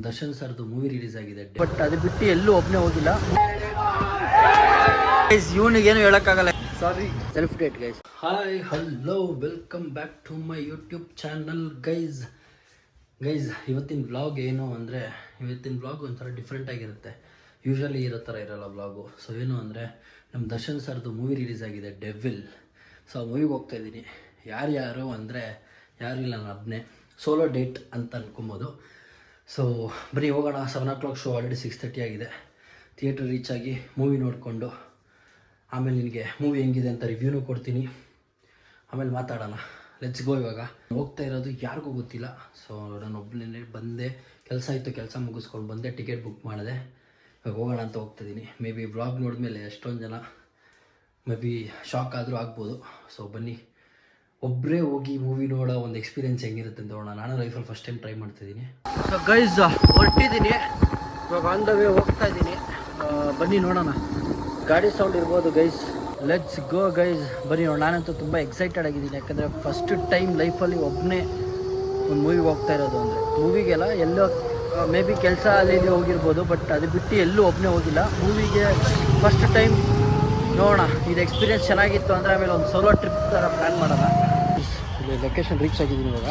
ದರ್ಶನ್ ಸರ್ದು movie release ಆಗಿದೆ, but ಅದು ಬಿಟ್ಟು ಎಲ್ಲೂ ಒಬ್ಬನೇ ಹೋಗಿಲ್ಲ. ಇವನಿಗೇನು ಹೇಳಕ್ಕಾಗಲ್ಲ, sorry. Self date guys. Hi hello welcome back to my YouTube channel guys. ಇವತ್ತಿನ ವ್ಲಾಗ್ ಏನು ಅಂದರೆ, ಇವತ್ತಿನ ವ್ಲಾಗ್ ಒಂಥರ ಡಿಫ್ರೆಂಟ್ ಆಗಿರುತ್ತೆ. ಯೂಶ್ವಲಿ ಇರೋ ಥರ ಇರೋಲ್ಲ ವ್ಲಾಗು. ಸೊ ಏನು ಅಂದರೆ, ನಮ್ಮ ದರ್ಶನ್ ಸರ್ದು ಮೂವಿ ರಿಲೀಸ್ ಆಗಿದೆ, ಡೆವಿಲ್. ಸೊ ಆ ಮೂವಿಗೆ ಹೋಗ್ತಾಯಿದ್ದೀನಿ. ಯಾರು ಅಂದರೆ ಯಾರು ಇಲ್ಲ, ನಾನು ಒಬ್ಬನೇ. ಸೋಲೋ ಡೇಟ್ ಅಂತ ಅನ್ಕೊಬೋದು. ಸೊ ಬರೀ ಹೋಗೋಣ. 7 o'clock ಶೋ, ಆಲ್ರೆಡಿ 6:30 ಆಗಿದೆ. ಥಿಯೇಟ್ರ್ ರೀಚ್ ಆಗಿ ಮೂವಿ ನೋಡಿಕೊಂಡು ಆಮೇಲೆ ನಿನಗೆ ಮೂವಿ ಹೆಂಗಿದೆ ಅಂತ ರಿವ್ಯೂನೂ ಕೊಡ್ತೀನಿ. ಆಮೇಲೆ ಮಾತಾಡೋಣ. Let's go. ಇವಾಗ ಹೋಗ್ತಾ ಇರೋದು ಯಾರಿಗೂ ಗೊತ್ತಿಲ್ಲ. ಸೊ ನಾನು ಒಬ್ಬನೇ ಬಂದೆ, ಕೆಲಸ ಮುಗಿಸ್ಕೊಂಡು ಬಂದೆ, ಟಿಕೆಟ್ ಬುಕ್ ಮಾಡಿದೆ. ಇವಾಗ ಹೋಗೋಣ ಅಂತ ಹೋಗ್ತಾಯಿದ್ದೀನಿ. ಮೇ ಬಿ ವ್ಲಾಗ್ ನೋಡಿದ್ಮೇಲೆ ಎಷ್ಟೊಂದು ಜನ ಮೇ ಬಿ ಶಾಕ್ ಆದರೂ ಆಗ್ಬೋದು. ಸೊ ಬನ್ನಿ, ಒಬ್ಬರೇ ಹೋಗಿ ಮೂವಿ ನೋಡೋ ಒಂದು ಎಕ್ಸ್ಪೀರಿಯನ್ಸ್ ಹೆಂಗಿರುತ್ತೆ ಅಂತ ನೋಡೋಣ. ನಾನು ಲೈಫಲ್ಲಿ ಫಸ್ಟ್ ಟೈಮ್ ಟ್ರೈ ಮಾಡ್ತಾಯಿದ್ದೀನಿ. ಸೊ ಗೈಸ್ ಹೊರಟಿದ್ದೀನಿ, ಇವಾಗ ಆನ್ ದ ವೇ ಹೋಗ್ತಾ ಇದ್ದೀನಿ. ಬನ್ನಿ ನೋಡೋಣ. ಗಾಡಿ ಸೌಂಡ್ ಇರ್ಬೋದು ಗೈಸ್. ಲೆಟ್ಸ್ ಗೋ ಗೈಸ್, ಬನ್ನಿ ನೋಡೋಣ. ನಾನಂತೂ ತುಂಬ ಎಕ್ಸೈಟೆಡ್ ಆಗಿದ್ದೀನಿ, ಯಾಕಂದರೆ ಫಸ್ಟ್ ಟೈಮ್ ಲೈಫಲ್ಲಿ ಒಬ್ಬನೇ ಒಂದು ಮೂವಿಗೆ ಹೋಗ್ತಾ ಇರೋದು. ಅಂದರೆ ಮೂವಿಗೆಲ್ಲ ಎಲ್ಲೋ ಮೇ ಬಿ ಕೆಲಸ ಅಲ್ಲಿ ಹೋಗಿರ್ಬೋದು, ಬಟ್ ಅದು ಬಿಟ್ಟು ಎಲ್ಲೂ ಒಬ್ಬನೇ ಹೋಗಿಲ್ಲ. ಮೂವಿಗೆ ಫಸ್ಟ್ ಟೈಮ್ ನೋಡೋಣ. ಇದು ಎಕ್ಸ್ಪೀರಿಯನ್ಸ್ ಚೆನ್ನಾಗಿತ್ತು ಅಂದರೆ ಆಮೇಲೆ ಒಂದು ಸೋಲೋ ಟ್ರಿಪ್ ಥರ ಪ್ಲ್ಯಾನ್ ಮಾಡೋಣ. ಇಲ್ಲಿ ಲೊಕೇಶನ್ ರೀಚ್ ಆಗಿದ್ದೀನಿ. ಇವಾಗ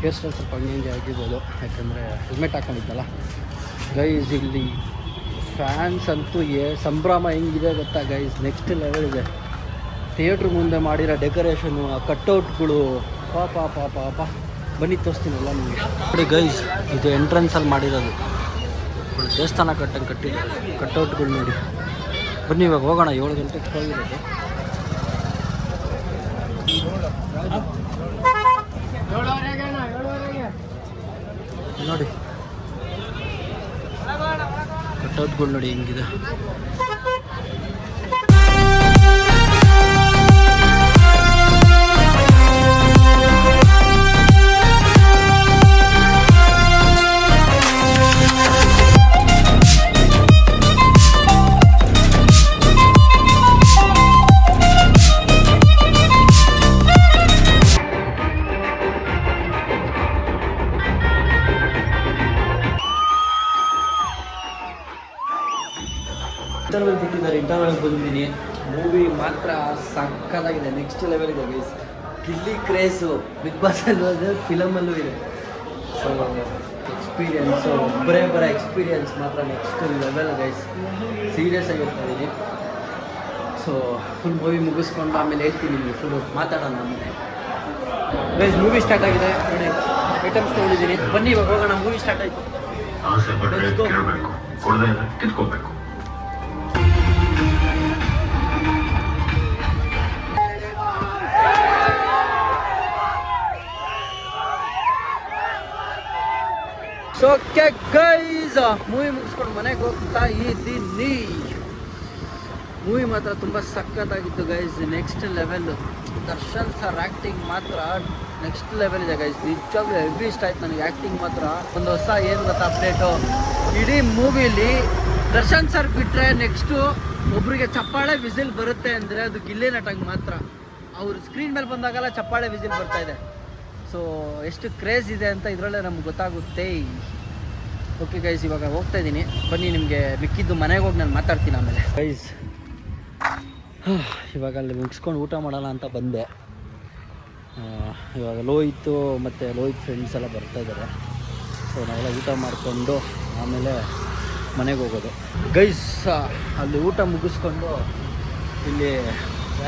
ಹೇರ್ ಸ್ಟೈಲ್ ಸ್ವಲ್ಪ ಹಂಗೆ ಆಗಿರ್ಬೋದು, ಯಾಕಂದರೆ ಹೆಲ್ಮೆಟ್ ಹಾಕೊಂಡಿದ್ದಲ್ಲ ಗೈಸ್. ಇಲ್ಲಿ ಫ್ಯಾನ್ಸ್ ಅಂತೂ ಸಂಭ್ರಮ ಹೆಂಗಿದೆ ಗೊತ್ತಾ ಗೈಸ್, ನೆಕ್ಸ್ಟ್ ಲೆವೆಲ್ ಇದೆ. ಥಿಯೇಟ್ರ್ ಮುಂದೆ ಮಾಡಿರೋ ಡೆಕೋರೇಷನು, ಆ ಕಟ್ಔಟ್ಗಳು, ಪಾಪ ಬನ್ನಿ ತೋರಿಸ್ತೀನಲ್ಲ ನಿಮಗೆ. ನೋಡಿ ಗೈಸ್, ಇದು ಎಂಟ್ರೆನ್ಸಲ್ಲಿ ಮಾಡಿರೋದು ದೇವಸ್ಥಾನ ಕಟ್ಟಿದ್ದಾರೆ. ಕಟ್ಔಟ್ಗಳು ನೋಡಿ. ಬನ್ನಿ ಇವಾಗ ಹೋಗೋಣ. 7 ಗಂಟೆಗೆ ಹೋಗಿರೋದು. ನೋಡಿ ಕಟ್ಔಟ್ಗಳು ನೋಡಿ ಹೆಂಗಿದೆ. ಇಂಟರ್ವಲ್ ಬಿಟ್ಟಿದ್ದಾರೆ, ಇಂಟರ್ವಲ್ಗೆ ಬಂದಿದ್ದೀನಿ. ಮೂವಿ ಮಾತ್ರ ಸಕ್ಕತ್ತಾಗಿದೆ, ನೆಕ್ಸ್ಟ್ ಲೆವೆಲ್ ಇದೆ ಗೈಸ್. ಗಿಲ್ಲಿ ಕ್ರೇಜು ಬಿಗ್ ಬಾಸಲ್ಲೂ ಇದೆ, ಫಿಲಮಲ್ಲೂ ಇದೆ. ಸೊ ಎಕ್ಸ್ಪೀರಿಯನ್ಸು ಬರೋ ಎಕ್ಸ್ಪೀರಿಯನ್ಸ್ ಮಾತ್ರ ನೆಕ್ಸ್ಟ್ ಲೆವೆಲ್ ಗೈಸ್. ಸೀರಿಯಸ್ ಆಗಿರ್ತಾ ಇದ್ದೀನಿ. ಸೊ ಫುಲ್ ಮೂವಿ ಮುಗಿಸ್ಕೊಂಡು ಆಮೇಲೆ ಹೇಳ್ತೀನಿ ನಿಮಗೆ, ಫುಲ್ ಮಾತಾಡೋಣ ನಮಗೆ. ಗೈಸ್ ಮೂವಿ ಸ್ಟಾರ್ಟ್ ಆಗಿದೆ ನೋಡಿ, ಐಟಮ್ಸ್ ತೊಗೊಂಡಿದ್ದೀನಿ. ಬನ್ನಿ ಇವಾಗ ಹೋಗೋಣ. ಮೂವಿ ಸ್ಟಾರ್ಟ್ ಆಯಿತು. ಸೊ ಗೈಸ್ ಮೂವಿ ಮುಗಿಸ್ಕೊಂಡು ಮನೆಗೆ ಹೋಗ್ತಾ ಇದ್ದೀನಿ. ಮೂವಿ ಮಾತ್ರ ತುಂಬ ಸಖತ್ತಾಗಿತ್ತು guys, next level. Darshan sir acting ಮಾತ್ರ ನೆಕ್ಸ್ಟ್ ಲೆವೆಲ್ ಇದೆ ಗೈಸ್. ನಿಜವಾಗ್ಲೂ ಹೆವಿ ಇಷ್ಟ ಆಯ್ತು ನನಗೆ ಆ್ಯಕ್ಟಿಂಗ್ ಮಾತ್ರ. ಒಂದು ಹೊಸ ಏನು ಗೊತ್ತಾ ಅಪ್ಡೇಟು, ಇಡೀ ಮೂವಿಲಿ ದರ್ಶನ್ ಸರ್ ಬಿಟ್ಟರೆ ನೆಕ್ಸ್ಟು ಒಬ್ರಿಗೆ ಚಪ್ಪಾಳೆ ವಿಸಿಲ್ ಬರುತ್ತೆ ಅಂದರೆ ಅದು ಗಿಲ್ಲಿ ನಟಂಗೆ ಮಾತ್ರ. ಅವ್ರು ಸ್ಕ್ರೀನ್ ಮೇಲೆ ಬಂದಾಗೆಲ್ಲ ಚಪ್ಪಾಳೆ ವಿಸಿಲ್ ಬರ್ತಾ ಇದೆ. ಸೊ ಎಷ್ಟು ಕ್ರೇಜ್ ಇದೆ ಅಂತ ಇದರಲ್ಲೇ ನಮ್ಗೆ ಗೊತ್ತಾಗುತ್ತೆ. ಓಕೆ ಗೈಸ್, ಇವಾಗ ಹೋಗ್ತಾ ಇದ್ದೀನಿ. ಬನ್ನಿ ನಿಮಗೆ ಮಿಕ್ಕಿದ್ದು ಮನೆಗೆ ಹೋಗಿ ನಾನು ಮಾತಾಡ್ತೀನಿ ಆಮೇಲೆ. ಗೈಸ್ ಇವಾಗ ಅಲ್ಲಿ ಮುಗಿಸ್ಕೊಂಡು ಊಟ ಮಾಡೋಣ ಅಂತ ಬಂದೆ. ಇವಾಗ ಲೋಹಿತ್ತು ಮತ್ತು ಲೋಹಿತ್ ಫ್ರೆಂಡ್ಸ್ ಎಲ್ಲ ಬರ್ತಾಯಿದ್ದಾರೆ. ಸೊ ನಾವೆಲ್ಲ ಊಟ ಮಾಡಿಕೊಂಡು ಆಮೇಲೆ ಮನೆಗೆ ಹೋಗೋದು. ಗೈಸ್ ಅಲ್ಲಿ ಊಟ ಮುಗಿಸ್ಕೊಂಡು ಇಲ್ಲಿ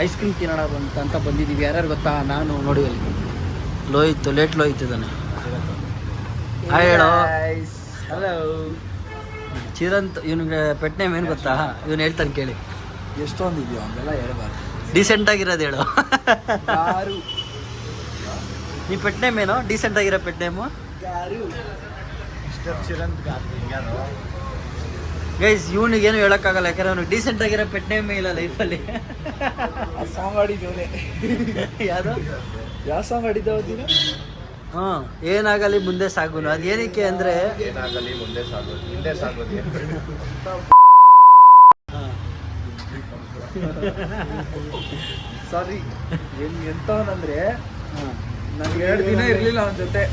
ಐಸ್ ಕ್ರೀಮ್ ತಿನ್ನೋಣ ಅಂತ ಬಂದಿದ್ದೀವಿ. ಯಾರ್ಯಾರು ಗೊತ್ತಾ, ನಾನು ನೋಡಿ ಅಲ್ಲಿ ಲೋಹಿತ್, ಲೇಟ್ ಲೋಹಿತ್ ಇದ್ದಾನೆ. ಹಾಯ್ ಹೇಳೋ. ಹಲೋ ಚಿರಂತ್. ಇವನಿಗೆ ಪೆಟ್ ನೇಮ್ ಏನು ಗೊತ್ತಾ? ಇವನು ಹೇಳ್ತಾನೆ ಕೇಳಿ. ಎಷ್ಟೊಂದು ಇದೆಯೋ ಹಂಗೆಲ್ಲ ಹೇಳ್ಬಾರ್ದು, ಡೀಸೆಂಟಾಗಿರೋದು ಹೇಳು. ನೀ ಪೆಟ್ ನೇಮ್ ಏನೋ ಡೀಸೆಂಟಾಗಿರೋ ಪೆಟ್ ನೇಮು? ಗೈಸ್ ಇವನಿಗೇನು ಹೇಳೋಕ್ಕಾಗಲ್ಲ, ಯಾಕಂದ್ರೆ ಅವ್ನಿಗೆ ಡೀಸೆಂಟಾಗಿರೋ ಪೆಟ್ ನೇಮೇ ಇಲ್ಲ ಲೈಫಲ್ಲಿ. ಸಾಂಗ್ ಆಡಿದ್ದವನೇ. ಯಾರು ಯಾವ ಸಾಂಗ್ ಆಡಿದ್ದವನು? ಹಾಂ, ಏನಾಗಲಿ ಮುಂದೆ ಸಾಗುನು. ಅದು ಏನಕ್ಕೆ ಅಂದರೆ, ಏನಾಗಲಿ ಮುಂದೆ ಸಾಗೋದು, ಹಿಂದೆ ಸಾಗೋದು. ಸಾರಿ, ಎಂತವನಂದ್ರೆ ನನಗೆ 2 ದಿನ ಇರಲಿಲ್ಲ ಅವನ ಜೊತೆ.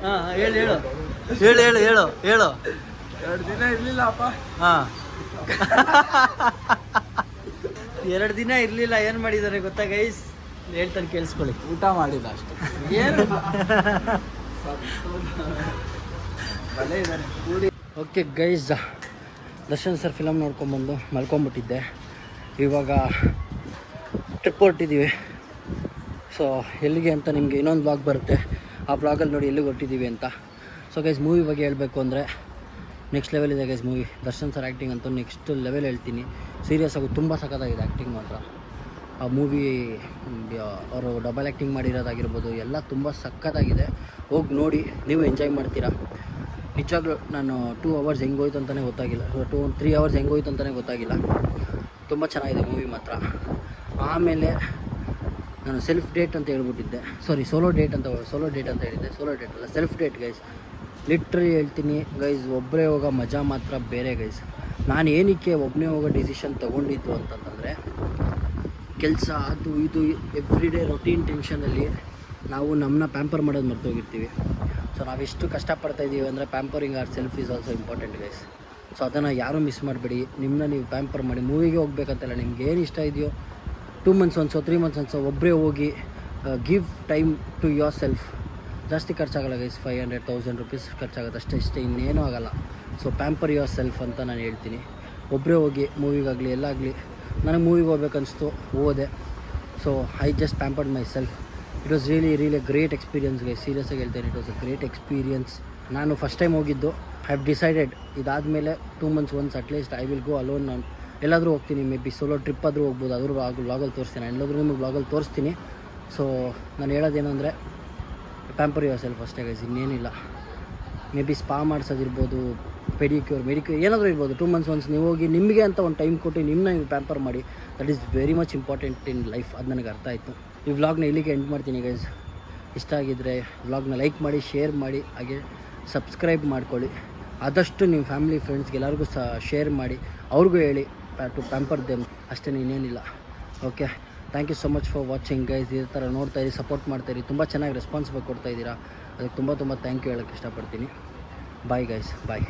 ಹಾಂ ಹೇಳು ಹೇಳು ಹೇಳು ಹೇಳು ಹೇಳು ಹೇಳು 2 ದಿನ ಇರಲಿಲ್ಲ ಅಪ್ಪ. ಹಾಂ 2 ದಿನ ಇರಲಿಲ್ಲ. ಏನು ಮಾಡಿದ್ದಾರೆ ಗೊತ್ತಾ ಗೈಸ್? ಹೇಳ್ತಾನೆ ಕೇಳಿಸ್ಕೊಳ್ಳಿ. ಊಟ ಮಾಡಿಲ್ಲ ಅಷ್ಟೇ. ಏನು ಭಲೇ ಇದ್ದಾನೆ. Okay guys, Darshan sir film ನೋಡ್ಕೊಂಬಂದು ಮಲ್ಕೊಂಬಿಟ್ಟಿದ್ದೆ. ಇವಾಗ ಟ್ರಿಪ್ ಹೊರಟಿದ್ದೀವಿ. ಸೊ ಎಲ್ಲಿಗೆ ಅಂತ ನಿಮಗೆ ಇನ್ನೊಂದು ಬ್ಲಾಗ್ ಬರುತ್ತೆ. ಆ ಬ್ಲಾಗಲ್ಲಿ ನೋಡಿ ಎಲ್ಲಿಗೆ ಹೊರಟಿದ್ದೀವಿ ಅಂತ. ಸೊ ಗೈಸ್, ಮೂವಿ ಬಗ್ಗೆ ಹೇಳಬೇಕು ಅಂದರೆ ನೆಕ್ಸ್ಟ್ ಲೆವೆಲ್ ಇದೆ guys movie. Darshan sir acting ಅಂತೂ ನೆಕ್ಸ್ಟ್ ಲೆವೆಲ್ ಹೇಳ್ತೀನಿ. ಸೀರಿಯಸ್ ಆಗಿ ತುಂಬ ಸಖತ್ತಾಗಿದೆ ಆ್ಯಕ್ಟಿಂಗ್ ಮಾತ್ರ. ಆ ಮೂವಿ ಅವರು ಡಬಲ್ ಆ್ಯಕ್ಟಿಂಗ್ ಮಾಡಿರೋದಾಗಿರ್ಬೋದು ಎಲ್ಲ ತುಂಬ ಸಖತ್ತಾಗಿದೆ. ಹೋಗಿ ನೋಡಿ, ನೀವು ಎಂಜಾಯ್ ಮಾಡ್ತೀರಾ. ನಿಜವಾಗ್ಲೂ ನಾನು 2 hours ಹೆಂಗೆ ಹೋಯ್ತು ಅಂತಲೇ ಗೊತ್ತಾಗಿಲ್ಲ. 3 hours ಹೆಂಗೆ ಹೋಯ್ತು ಅಂತಲೇ ಗೊತ್ತಾಗಿಲ್ಲ. ತುಂಬ ಚೆನ್ನಾಗಿದೆ ಮೂವಿ ಮಾತ್ರ. ಆಮೇಲೆ ನಾನು ಸೆಲ್ಫ್ ಡೇಟ್ ಅಂತ ಹೇಳ್ಬಿಟ್ಟಿದ್ದೆ. ಸೋಲೋ ಡೇಟ್ ಅಂತ ಹೇಳಿದ್ದೆ. ಸೋಲೋ ಡೇಟ್ ಅಲ್ಲ, ಸೆಲ್ಫ್ ಡೇಟ್ ಗೈಸ್. ಲಿಟ್ರಲಿ ಹೇಳ್ತೀನಿ ಗೈಸ್, ಒಬ್ಬರೇ ಹೋಗೋ ಮಜಾ ಮಾತ್ರ ಬೇರೆ ಗೈಸ್. ನಾನು ಏನಕ್ಕೆ ಒಬ್ಬನೇ ಹೋಗೋ ಡಿಸಿಷನ್ ತೊಗೊಂಡಿದ್ದು ಅಂತಂದರೆ, ಕೆಲಸ ಅದು ಇದು ಎವ್ರಿ ಡೇ ರೊಟೀನ್ ಟೆನ್ಷನಲ್ಲಿ ನಾವು ನಮ್ಮನ್ನ ಪ್ಯಾಂಪರ್ ಮಾಡೋದು ಮರ್ತೋಗಿರ್ತೀವಿ. ಸೊ ನಾವೆಷ್ಟು ಕಷ್ಟಪಡ್ತಾಯಿದ್ದೀವಿ ಅಂದರೆ pampering or self is also important guys. So ಅದನ್ನು ಯಾರೂ ಮಿಸ್ ಮಾಡಬೇಡಿ. ನಿಮ್ಮನ್ನ ನೀವು ಪ್ಯಾಂಪರ್ ಮಾಡಿ. ಮೂವಿಗೆ ಹೋಗ್ಬೇಕಂತಲ್ಲ, ನಿಮ್ಗೆ ಏನು ಇಷ್ಟ ಇದೆಯೋ 2 months ಒನ್ಸೋ 3 months ಒನ್ಸೋ ಒಬ್ಬರೇ ಹೋಗಿ give time to yourself. ಜಾಸ್ತಿ ಖರ್ಚಾಗಲ್ಲ ಗೈಸ್, 500,000 rupees ಖರ್ಚಾಗುತ್ತೆ ಇಷ್ಟೇ, ಇನ್ನೇನೂ ಆಗೋಲ್ಲ. ಸೊ ಪ್ಯಾಂಪರ್ ಯೋರ್ ಸೆಲ್ಫ್ ಅಂತ ನಾನು ಹೇಳ್ತೀನಿ. ಒಬ್ಬರೇ ಹೋಗಿ ಮೂವಿಗಾಗಲಿ ಎಲ್ಲಾಗಲಿ. ನನಗೆ ಮೂವಿಗೆ ಹೋಗ್ಬೇಕನ್ನಿಸ್ತು, ಹೋದೆ. So I just pampered myself. It was really great experience guys. ಸೀರಿಯಸ್ಸಾಗಿ ಹೇಳ್ತೇನೆ, it was a great experience. ನಾನು ಫಸ್ಟ್ ಟೈಮ್ ಹೋಗಿದ್ದು. ಐ ಹ್ಯಾವ್ ಡಿಸೈಡೆಡ್ ಇದಾದಮೇಲೆ 2 months once at least I will go alone. ನಾನು ಎಲ್ಲಾದರೂ ಹೋಗ್ತೀನಿ, ಮೇ ಬಿ ಸೋಲೋ ಟ್ರಿಪ್ ಆದರೂ ಹೋಗ್ಬೋದು. ಆದರೂ ವ್ಲಾಗಲ್ಲಿ ತೋರಿಸ್ತೀನಿ. ಎಲ್ಲಾದರೂ ನಿಮಗೆ ವ್ಲಾಗಲ್ಲಿ ತೋರಿಸ್ತೀನಿ. ಸೊ ನಾನು ಹೇಳೋದೇನೆಂದರೆ ಪ್ಯಾಂಪರ್ ಯುವರ್ ಸೆಲ್ಫ್ ಅಷ್ಟೇ ಗೈಸ್, ಇನ್ನೇನಿಲ್ಲ. ಮೇ ಬಿ ಸ್ಪಾ ಮಾಡಿಸೋದಿರ್ಬೋದು, ಮೆಡಿಕ್ಯೂರ್ ಏನಾದರೂ ಇರ್ಬೋದು. 2 months ಒನ್ಸ್ ನೀವು ಹೋಗಿ ನಿಮಗೆ ಅಂತ ಒಂದು ಟೈಮ್ ಕೊಟ್ಟು ನಿಮ್ಮನ್ನ ನೀವು ಪ್ಯಾಂಪರ್ ಮಾಡಿ. That is very much important in life. ಅದು ನನಗೆ ಅರ್ಥ ಆಯಿತು. ಈ ವ್ಲಾಗ್ನ ಇಲ್ಲಿಗೆ ಎಂಡ್ ಮಾಡ್ತೀನಿ ಗೈಸ್. ಇಷ್ಟ ಆಗಿದ್ದರೆ ವ್ಲಾಗ್ನ ಲೈಕ್ ಮಾಡಿ, ಶೇರ್ ಮಾಡಿ, ಹಾಗೆ ಸಬ್ಸ್ಕ್ರೈಬ್ ಮಾಡ್ಕೊಳ್ಳಿ. ಆದಷ್ಟು ನಿಮ್ಮ ಫ್ಯಾಮಿಲಿ ಫ್ರೆಂಡ್ಸ್ಗೆ ಎಲ್ಲರಿಗೂ ಶೇರ್ ಮಾಡಿ, ಅವ್ರಿಗೂ ಹೇಳಿ ಟು ಪ್ಯಾಂಪರ್ ದೆಮ್. ಅಷ್ಟೇ, ಇನ್ನೇನಿಲ್ಲ. Okay, thank you so much for watching guys. ಇದೇ ಥರ ನೋಡ್ತಾಯಿರಿ, ಸಪೋರ್ಟ್ ಮಾಡ್ತಾಯಿರಿ. ತುಂಬ ಚೆನ್ನಾಗಿ ರೆಸ್ಪಾನ್ಸ್ ಕೊಡ್ತಾಯಿದ್ದೀರಾ. ಅದಕ್ಕೆ ತುಂಬ ಥ್ಯಾಂಕ್ ಯು ಹೇಳೋಕ್ಕೆ ಇಷ್ಟಪಡ್ತೀನಿ. ಬಾಯ್ ಗೈಸ್, ಬಾಯ್.